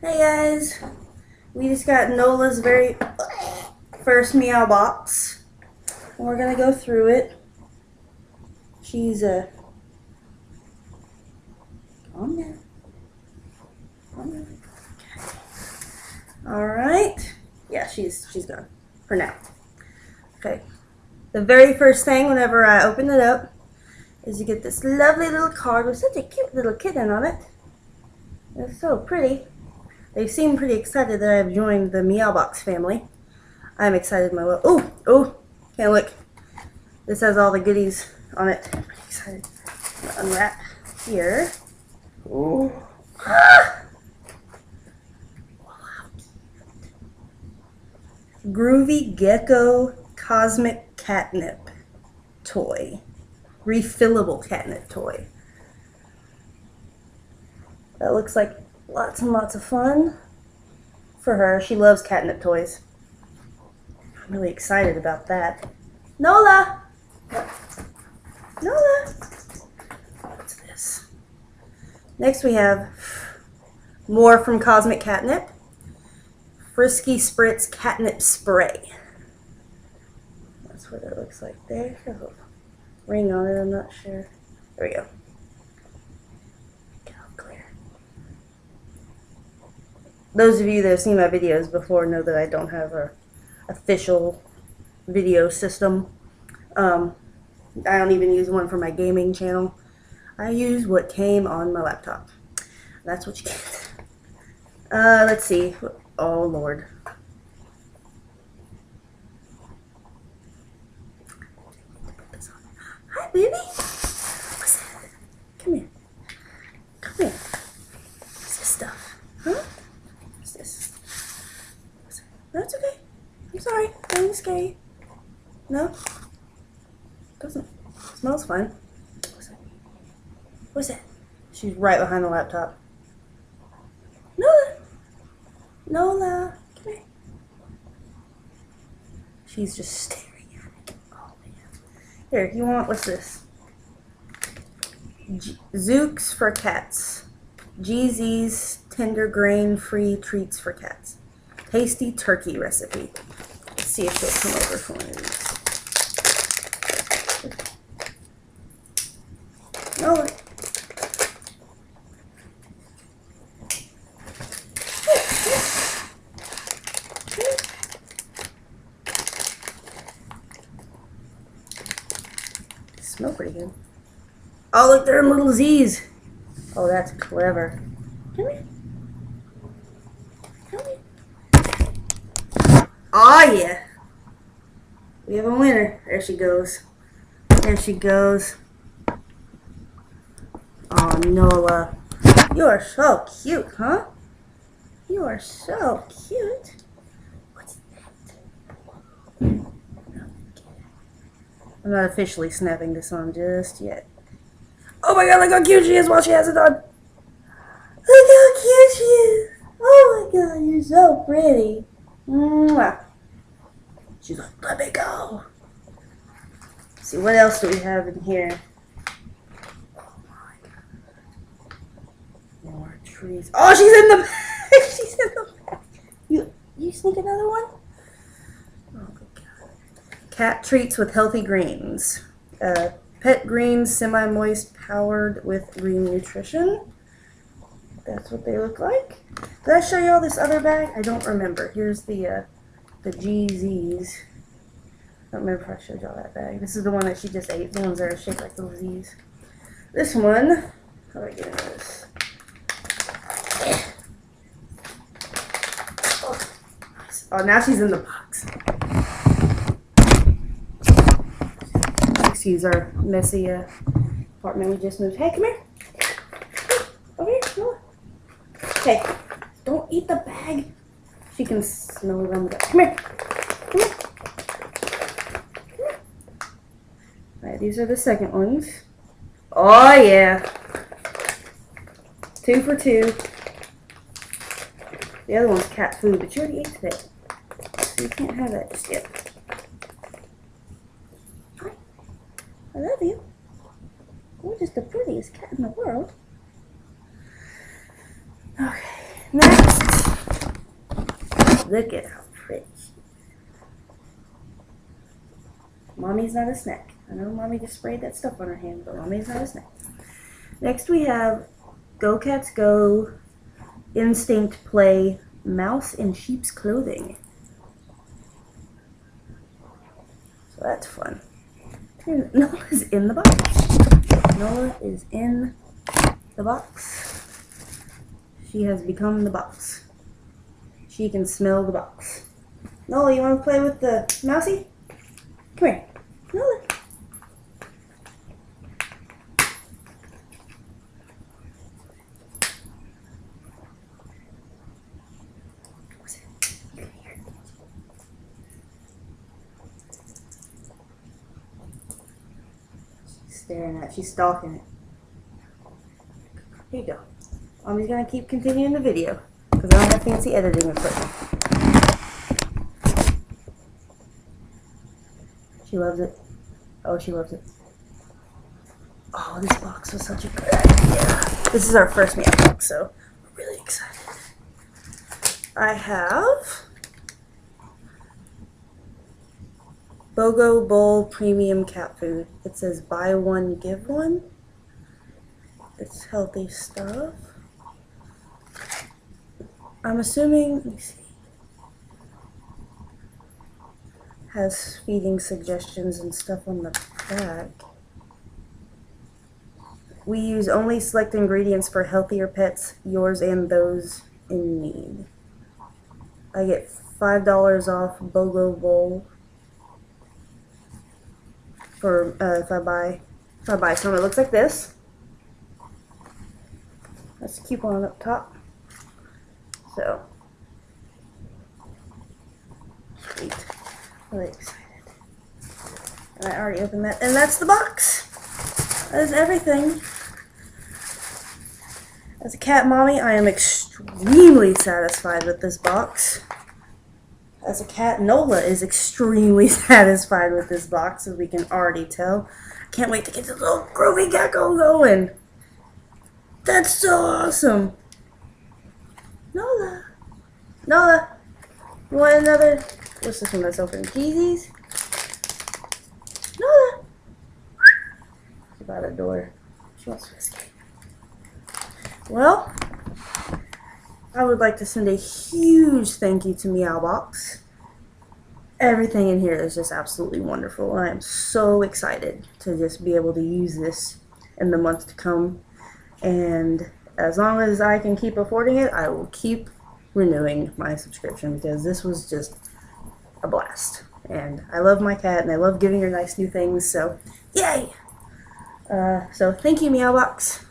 Hey guys, we just got Nola's very first MeowBox. And we're gonna go through it. She's calm down. Calm down. Alright. Yeah, she's gone. For now. Okay. The very first thing whenever I open it up is you get this lovely little card with such a cute little kitten on it. It's so pretty. They seem pretty excited that I've joined the MeowBox family. I'm excited oh, can't look. This has all the goodies on it. I'm pretty excited. I'm gonna unwrap here. Ooh. Ah! Groovy Gecko Cosmic Catnip toy. Refillable catnip toy. That looks like lots and lots of fun for her. She loves catnip toys. I'm really excited about that. Nola! Nola! What's this? Next we have more from Cosmic Catnip. Frisky Spritz Catnip Spray. That's what it looks like there. There's a ring on it, I'm not sure. There we go. Clear. Those of you that have seen my videos before know that I don't have an official video system. I don't even use one for my gaming channel. I use what came on my laptop. That's what you get. Let's see. Oh, Lord. Hi, baby. What's that? Come here. Come here. What's this stuff? Huh? What's this? What's that? No, it's okay. I'm sorry. I didn't scare you. No? Doesn't. Smells fine. What's that? What's that? She's right behind the laptop. Nola! Nola! Come here. She's just staring at it. Oh, man. Here, you want, what's this? Zooks for cats. GZ's tender grain-free treats for cats. Tasty turkey recipe. Let's see if she'll come over for one of these. Nola. Smell pretty good. Oh, look, there are little Z's. Oh, that's clever. Come here. Come here. Oh, yeah. We have a winner. There she goes. There she goes. Oh, Nola. You are so cute, huh? You are so cute. What's that? I'm not officially snapping this on just yet. Oh my god, look how cute she is while she has it on. Look how cute she is. Oh my god, you're so pretty. Mwah. She's like, let me go. Let's see, what else do we have in here? Oh my god. More trees. Oh, she's in the back. She's in the back. You sneak another one? Oh my god. Cat treats with healthy greens. Pet greens, semi-moist, powered with green nutrition. That's what they look like. Did I show you all this other bag? I don't remember. Here's the GZs. I don't remember if I showed y'all that bag. This is the one that she just ate. The ones that are shaped like little Z's. This one, how do I get into this? Oh, now she's in the box. Excuse our messy apartment we just moved. Hey, come here. Over here. Come on. Okay, don't eat the bag. She can smell it on the gut. Come here. Come here. Come here. Alright, these are the second ones. Oh, yeah. 2 for 2. The other one's cat food, but you already ate today. So you can't have that just yet. Hi. I love you. You're just the prettiest cat in the world. Okay. Next, look at how pretty. Mommy's not a snack. I know Mommy just sprayed that stuff on her hand, but Mommy's not a snack. Next we have Go Cats Go Instinct Play Mouse in Sheep's Clothing. So that's fun. And Nola's in the box. Nola is in the box. She has become the box. She can smell the box. Nola, you want to play with the mousey? Come here. Nola. Staring at, she's stalking it. Here you go. Mommy's gonna keep continuing the video because I don't have fancy editing equipment. She loves it. Oh, she loves it. Oh, this box was such a good idea. This is our first MeowBox, so we're really excited. I have BOGO Bowl Premium Cat Food. It says buy one, give one. It's healthy stuff. I'm assuming, let me see, has feeding suggestions and stuff on the back. We use only select ingredients for healthier pets, yours and those in need. I get $5 off BOGO Bowl for if I buy some. It looks like this. That's a coupon up top. So sweet. Really excited. And I already opened that. And that's the box. That is everything. As a cat mommy, I am extremely satisfied with this box. As a cat, Nola is extremely satisfied with this box, as we can already tell. I can't wait to get the little groovy gecko going. That's so awesome. Nola. Nola. You want another? What's this one that's open? Jeezy's? Nola. She's by the door. She wants to escape. Well, I would like to send a huge thank you to MeowBox. Everything in here is just absolutely wonderful. I am so excited to just be able to use this in the months to come. And as long as I can keep affording it, I will keep renewing my subscription because this was just a blast. And I love my cat and I love giving her nice new things, so yay! So thank you, MeowBox.